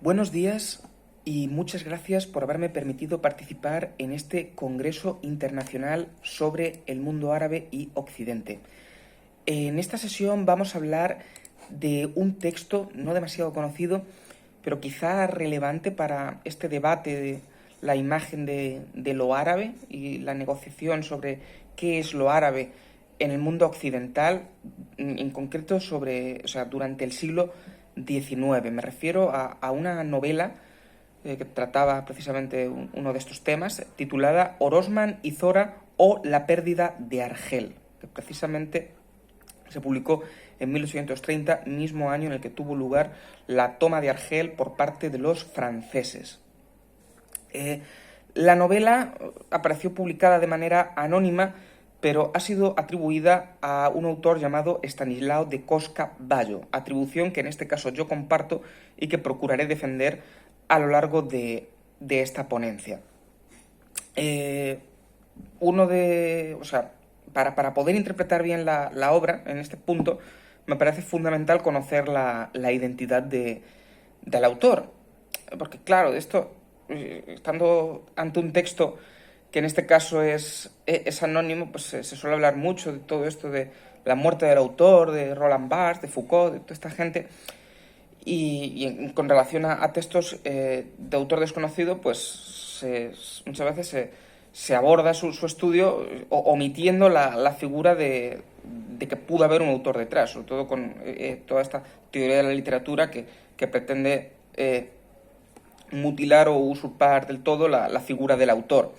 Buenos días y muchas gracias por haberme permitido participar en este Congreso Internacional sobre el Mundo Árabe y Occidente. En esta sesión vamos a hablar de un texto no demasiado conocido, pero quizá relevante para este debate de la imagen de lo árabe y la negociación sobre qué es lo árabe en el mundo occidental, en concreto durante el siglo XIX. Me refiero a una novela que trataba precisamente uno de estos temas, titulada Orosmán y Zora o la pérdida de Argel, que precisamente se publicó en 1830, mismo año en el que tuvo lugar la toma de Argel por parte de los franceses. La novela apareció publicada de manera anónima, pero ha sido atribuida a un autor llamado Estanislao de Cosca-Bayo, atribución que en este caso yo comparto y que procuraré defender a lo largo de esta ponencia. Para poder interpretar bien la obra en este punto, me parece fundamental conocer la identidad del autor. Porque claro, estando ante un texto que en este caso es anónimo, pues se suele hablar mucho de todo esto de la muerte del autor, de Roland Barthes, de Foucault, de toda esta gente. Con relación a textos de autor desconocido, pues muchas veces se aborda su estudio omitiendo la figura de que pudo haber un autor detrás, sobre todo con toda esta teoría de la literatura que pretende mutilar o usurpar del todo la figura del autor.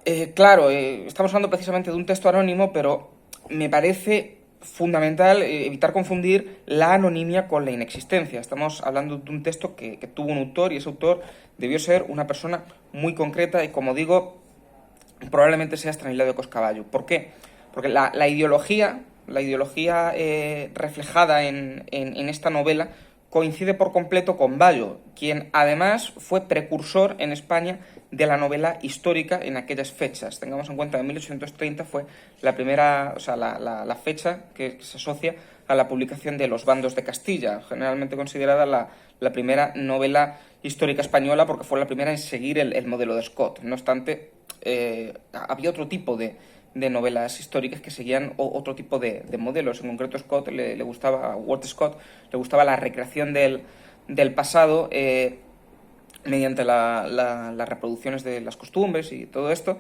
Estamos hablando precisamente de un texto anónimo, pero me parece fundamental evitar confundir la anonimia con la inexistencia. Estamos hablando de un texto que tuvo un autor y ese autor debió ser una persona muy concreta y, como digo, probablemente sea Estanislao de Coscavallo. ¿Por qué? Porque la ideología reflejada en esta novela coincide por completo con Bayo, quien además fue precursor en España de la novela histórica en aquellas fechas. Tengamos en cuenta que 1830 fue la primera, la fecha que se asocia a la publicación de Los bandos de Castilla, generalmente considerada la primera novela histórica española porque fue la primera en seguir el modelo de Scott. No obstante, había otro tipo de novelas históricas que seguían otro tipo de modelos. En concreto, a Walter Scott le gustaba la recreación del pasado mediante las reproducciones de las costumbres y todo esto.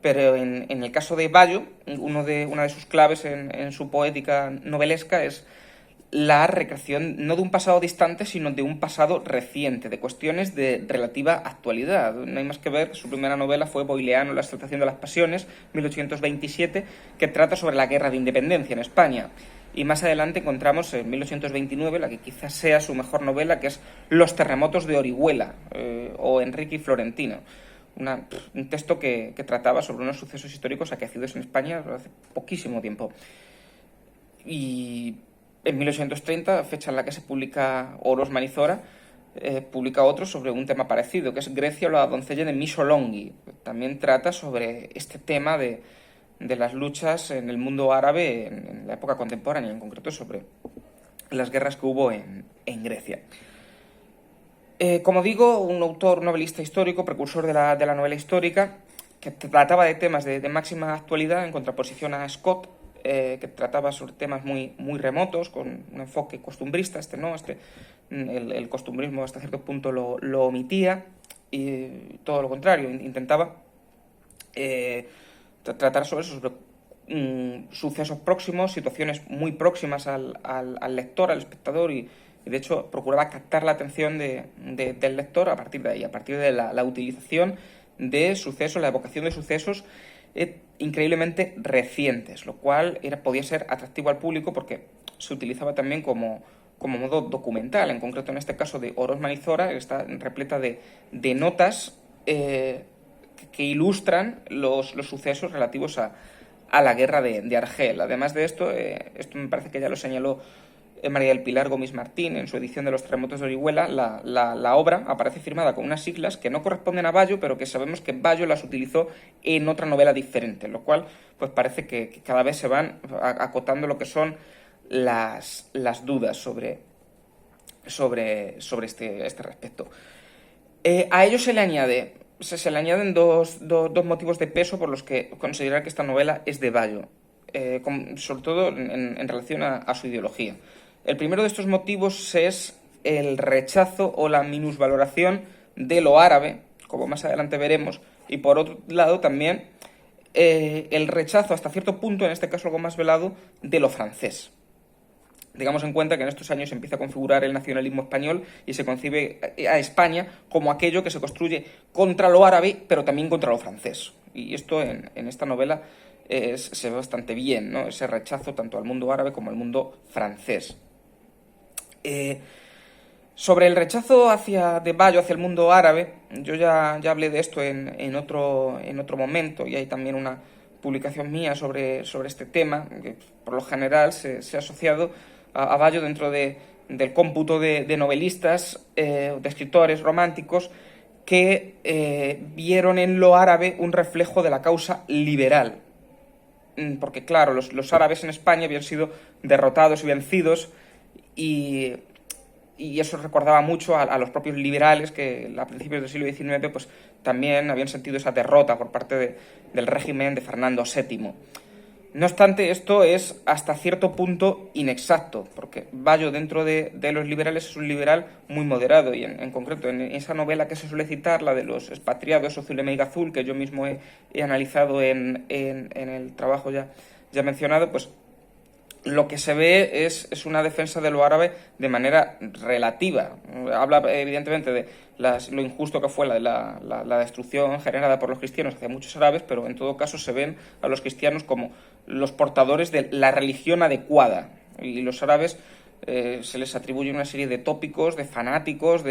Pero en el caso de Bayo, una de sus claves en su poética novelesca es la recreación no de un pasado distante, sino de un pasado reciente, de cuestiones de relativa actualidad. No hay más que ver, su primera novela fue Boileano, La exaltación de las pasiones, 1827, que trata sobre la guerra de independencia en España. Y más adelante encontramos en 1829 la que quizás sea su mejor novela, que es Los terremotos de Orihuela, o Enrique y Florentino. Un texto que trataba sobre unos sucesos históricos acaecidos en España hace poquísimo tiempo. Y en 1830, fecha en la que se publica Orosmán y Zora, publica otro sobre un tema parecido, que es Grecia o la doncella de Missolonghi. También trata sobre este tema de las luchas en el mundo árabe en la época contemporánea, en concreto sobre las guerras que hubo en Grecia. Como digo, un autor, un novelista histórico, precursor de la novela histórica, que trataba de temas de máxima actualidad en contraposición a Scott, que trataba sobre temas muy remotos, con un enfoque costumbrista. El costumbrismo hasta cierto punto lo omitía, y todo lo contrario, intentaba tratar sobre sucesos próximos, situaciones muy próximas al lector, al espectador, y de hecho procuraba captar la atención del lector a partir de ahí, a partir de la utilización de sucesos, la evocación de sucesos increíblemente recientes, lo cual podía ser atractivo al público porque se utilizaba también como modo documental. En concreto, en este caso de Orosmán y Zora, está repleta de notas que ilustran los sucesos relativos a la guerra de Argel. Además de esto me parece que ya lo señaló María del Pilar Gómez Martín en su edición de Los terremotos de Orihuela, la obra aparece firmada con unas siglas que no corresponden a Bayo, pero que sabemos que Bayo las utilizó en otra novela diferente, lo cual pues parece que cada vez se van acotando lo que son las dudas sobre sobre este respecto. A ello se le añaden dos motivos de peso por los que considerar que esta novela es de Bayo, sobre todo en relación a su ideología. El primero de estos motivos es el rechazo o la minusvaloración de lo árabe, como más adelante veremos, y por otro lado también el rechazo hasta cierto punto, en este caso algo más velado, de lo francés. Tengamos en cuenta que en estos años se empieza a configurar el nacionalismo español y se concibe a España como aquello que se construye contra lo árabe, pero también contra lo francés. Y esto en esta novela se ve bastante bien, ¿no? Ese rechazo tanto al mundo árabe como al mundo francés. Sobre el rechazo de Bayo hacia el mundo árabe, yo ya hablé de esto en otro momento, y hay también una publicación mía sobre este tema, que por lo general se ha asociado a Bayo dentro del cómputo de novelistas, de escritores románticos, que vieron en lo árabe un reflejo de la causa liberal. Porque, claro, los árabes en España habían sido derrotados y vencidos, y eso recordaba mucho a los propios liberales que a principios del siglo XIX pues, también habían sentido esa derrota por parte del régimen de Fernando VII. No obstante, esto es hasta cierto punto inexacto, porque Bayo dentro de los liberales es un liberal muy moderado, y en concreto en esa novela que se suele citar, la de los expatriados o Zulema y Gazul, que yo mismo he analizado en el trabajo ya mencionado, pues lo que se ve es una defensa de lo árabe de manera relativa. Habla evidentemente de lo injusto que fue la destrucción generada por los cristianos hacia muchos árabes, pero en todo caso se ven a los cristianos como los portadores de la religión adecuada, y los árabes se les atribuye una serie de tópicos, de fanáticos,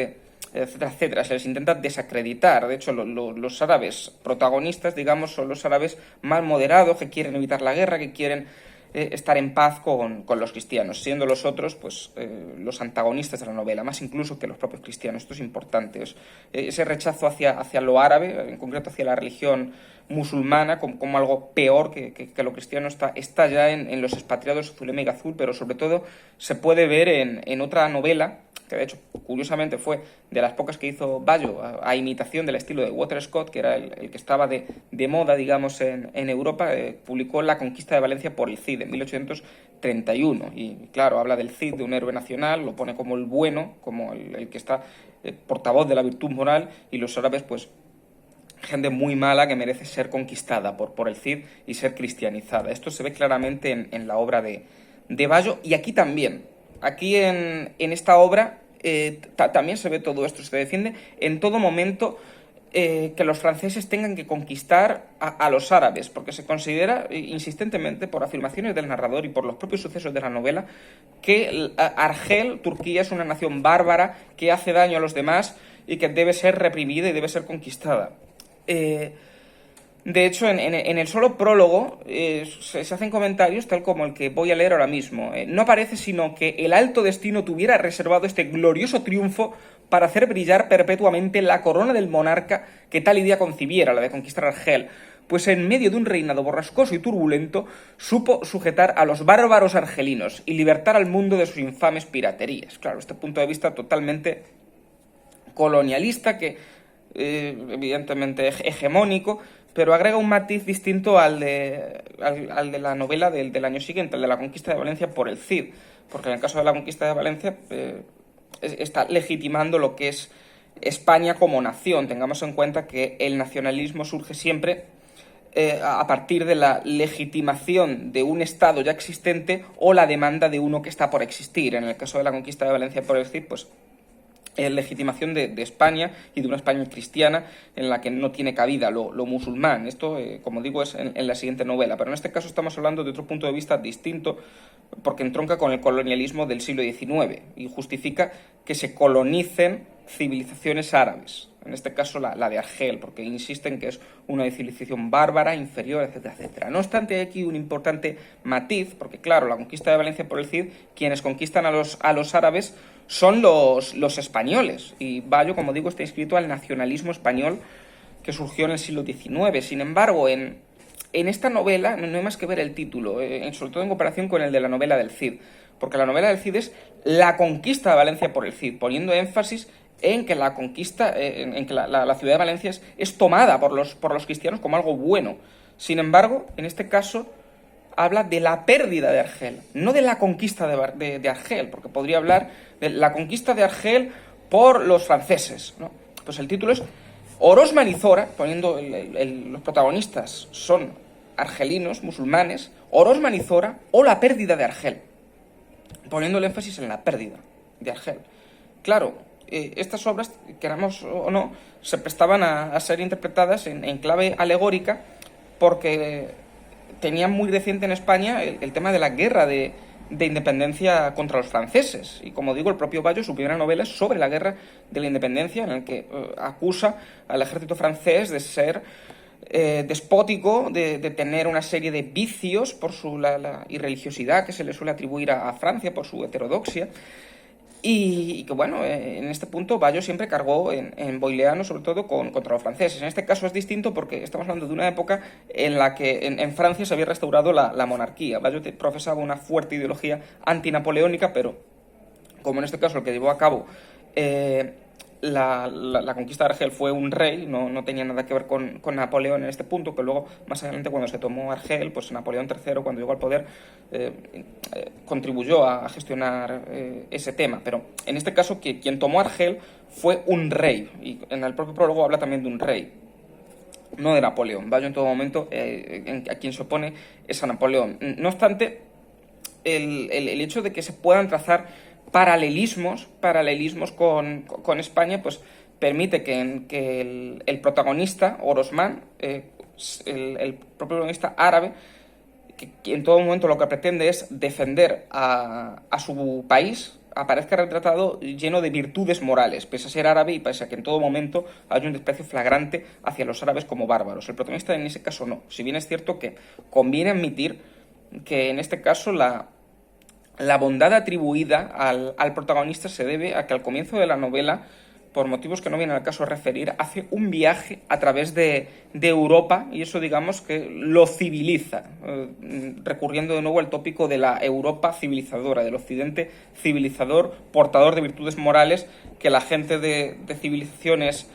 etcétera, etcétera. Se les intenta desacreditar. De hecho, los árabes protagonistas, digamos, son los árabes más moderados, que quieren evitar la guerra, que quieren estar en paz con los cristianos, siendo los otros pues los antagonistas de la novela, más incluso que los propios cristianos. Esto es importante. Ese rechazo hacia lo árabe, en concreto hacia la religión musulmana, como algo peor que lo cristiano, está ya en los expatriados Zulema y Gazul, pero sobre todo se puede ver en otra novela, que de hecho, curiosamente, fue de las pocas que hizo Bayo a imitación del estilo de Walter Scott, que era el que estaba de moda, digamos, en Europa. Publicó La conquista de Valencia por el Cid en 1831. Y claro, habla del Cid, de un héroe nacional, lo pone como el bueno, como el que está portavoz de la virtud moral, y los árabes, pues, gente muy mala que merece ser conquistada por el Cid y ser cristianizada. Esto se ve claramente en la obra de Bayo, y aquí también. Aquí en esta obra también se ve todo esto. Se defiende en todo momento que los franceses tengan que conquistar a los árabes, porque se considera insistentemente, por afirmaciones del narrador y por los propios sucesos de la novela, que Argel, Turquía, es una nación bárbara que hace daño a los demás y que debe ser reprimida y debe ser conquistada. De hecho, en el solo prólogo se hacen comentarios tal como el que voy a leer ahora mismo. No parece sino que el alto destino tuviera reservado este glorioso triunfo para hacer brillar perpetuamente la corona del monarca que tal idea concibiera, la de conquistar Argel, pues en medio de un reinado borrascoso y turbulento supo sujetar a los bárbaros argelinos y libertar al mundo de sus infames piraterías. Claro, este punto de vista totalmente colonialista, que evidentemente hegemónico, pero agrega un matiz distinto al de la novela del año siguiente, el de la conquista de Valencia por el Cid, porque en el caso de la conquista de Valencia está legitimando lo que es España como nación. Tengamos en cuenta que el nacionalismo surge siempre a partir de la legitimación de un Estado ya existente o la demanda de uno que está por existir. En el caso de la conquista de Valencia por el Cid, pues legitimación de España y de una España cristiana en la que no tiene cabida lo musulmán. Esto, como digo, es en la siguiente novela, pero en este caso estamos hablando de otro punto de vista distinto, porque entronca con el colonialismo del siglo XIX y justifica que se colonicen civilizaciones árabes, en este caso la de Argel, porque insisten que es una civilización bárbara, inferior, etcétera, etcétera. No obstante, hay aquí un importante matiz, porque claro, la conquista de Valencia por el Cid, quienes conquistan a los árabes son los españoles, y Bayo, como digo, está inscrito al nacionalismo español que surgió en el siglo XIX. Sin embargo, en esta novela no hay más que ver el título, sobre todo en comparación con el de la novela del Cid. porque la novela del Cid es la conquista de Valencia por el Cid, poniendo énfasis en que la conquista, en que la ciudad de Valencia es tomada por los cristianos como algo bueno. Sin embargo, en este caso habla de la pérdida de Argel, no de la conquista de Argel, porque podría hablar de la conquista de Argel por los franceses, ¿no? Pues el título es Orosmán y Zora, poniendo los protagonistas son argelinos, musulmanes, Orosmán y Zora o la pérdida de Argel, poniendo el énfasis en la pérdida de Argel. Claro, estas obras, queramos o no, se prestaban a ser interpretadas en clave alegórica porque tenían muy reciente en España el tema de la guerra de independencia contra los franceses. Y como digo, el propio Bayo, su primera novela es sobre la guerra de la independencia, en la que acusa al ejército francés de ser despótico, de tener una serie de vicios por su la irreligiosidad que se le suele atribuir a Francia por su heterodoxia. Y que, bueno, en este punto Bayo siempre cargó en boileano, sobre todo, contra los franceses. En este caso es distinto porque estamos hablando de una época en la que en Francia se había restaurado la monarquía. Bayo profesaba una fuerte ideología antinapoleónica, pero como en este caso el que llevó a cabo la conquista de Argel fue un rey, no tenía nada que ver con Napoleón en este punto, que luego, más adelante, cuando se tomó Argel, pues Napoleón III, cuando llegó al poder, contribuyó a gestionar ese tema. Pero en este caso, quien tomó Argel fue un rey, y en el propio prólogo habla también de un rey, no de Napoleón. Bayo en todo momento a quien se opone es a Napoleón. No obstante, el hecho de que se puedan trazar paralelismos con España, pues permite que el protagonista, Orosmán, el propio protagonista árabe, que en todo momento lo que pretende es defender a su país, aparezca retratado lleno de virtudes morales, pese a ser árabe y pese a que en todo momento hay un desprecio flagrante hacia los árabes como bárbaros. El protagonista en ese caso no, si bien es cierto que conviene admitir que en este caso la bondad atribuida al protagonista se debe a que al comienzo de la novela, por motivos que no vienen al caso referir, hace un viaje a través de Europa, y eso, digamos, que lo civiliza, recurriendo de nuevo al tópico de la Europa civilizadora, del occidente civilizador, portador de virtudes morales que la gente de civilizaciones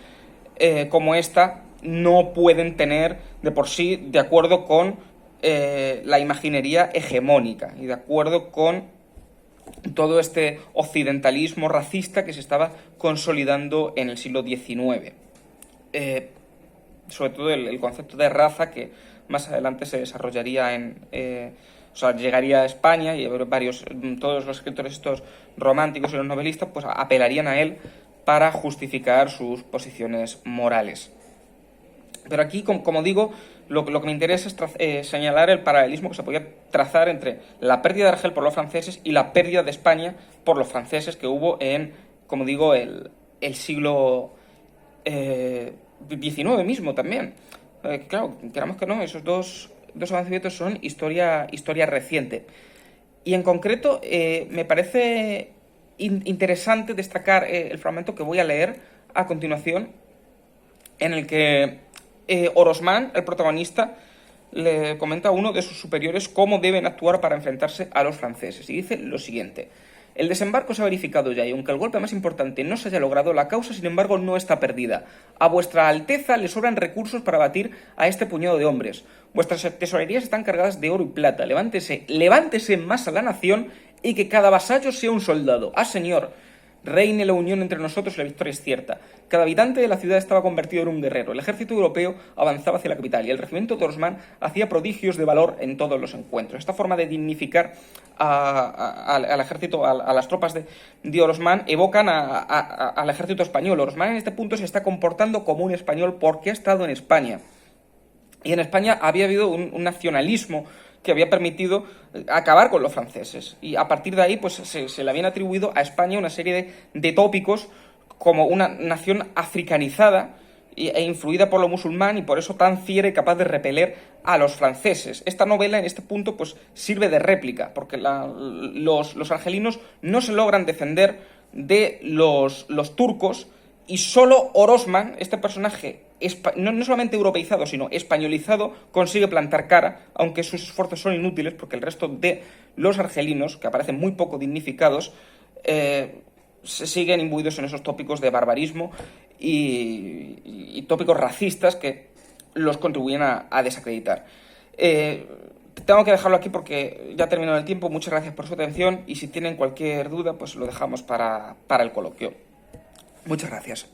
como esta no pueden tener de por sí, de acuerdo con la imaginería hegemónica y de acuerdo con todo este occidentalismo racista que se estaba consolidando en el siglo XIX. Sobre todo el concepto de raza, que más adelante se desarrollaría llegaría a España, y todos los escritores estos románticos y los novelistas pues apelarían a él para justificar sus posiciones morales. Pero aquí, como digo, lo que me interesa es señalar el paralelismo que se podía trazar entre la pérdida de Argel por los franceses y la pérdida de España por los franceses que hubo en, como digo, el siglo XIX mismo también. Claro, queramos que no, esos dos acontecimientos son historia reciente. Y en concreto me parece interesante destacar el fragmento que voy a leer a continuación, en el que Orosmán, el protagonista, le comenta a uno de sus superiores cómo deben actuar para enfrentarse a los franceses. Y dice lo siguiente: el desembarco se ha verificado ya, y aunque el golpe más importante no se haya logrado, la causa, sin embargo, no está perdida. A vuestra Alteza le sobran recursos para batir a este puñado de hombres. Vuestras tesorerías están cargadas de oro y plata. Levántese más a la nación, y que cada vasallo sea un soldado. ¡Ah, señor! Reine la unión entre nosotros y la victoria es cierta. Cada habitante de la ciudad estaba convertido en un guerrero. El ejército europeo avanzaba hacia la capital y el regimiento de Orosmán hacía prodigios de valor en todos los encuentros. Esta forma de dignificar al ejército, a las tropas de Orosmán, evocan al ejército español. Orosmán en este punto se está comportando como un español porque ha estado en España. Y en España había habido un nacionalismo que había permitido acabar con los franceses. Y a partir de ahí pues se le habían atribuido a España una serie de tópicos como una nación africanizada e influida por lo musulmán, y por eso tan fiera y capaz de repeler a los franceses. Esta novela, en este punto, pues sirve de réplica, porque los argelinos no se logran defender de los turcos, y solo Orosmán, este personaje no solamente europeizado, sino españolizado, consigue plantar cara, aunque sus esfuerzos son inútiles, porque el resto de los argelinos, que aparecen muy poco dignificados, se siguen imbuidos en esos tópicos de barbarismo y tópicos racistas que los contribuyen a desacreditar. Tengo que dejarlo aquí porque ya ha terminado el tiempo. Muchas gracias por su atención y si tienen cualquier duda, pues lo dejamos para el coloquio. Muchas gracias.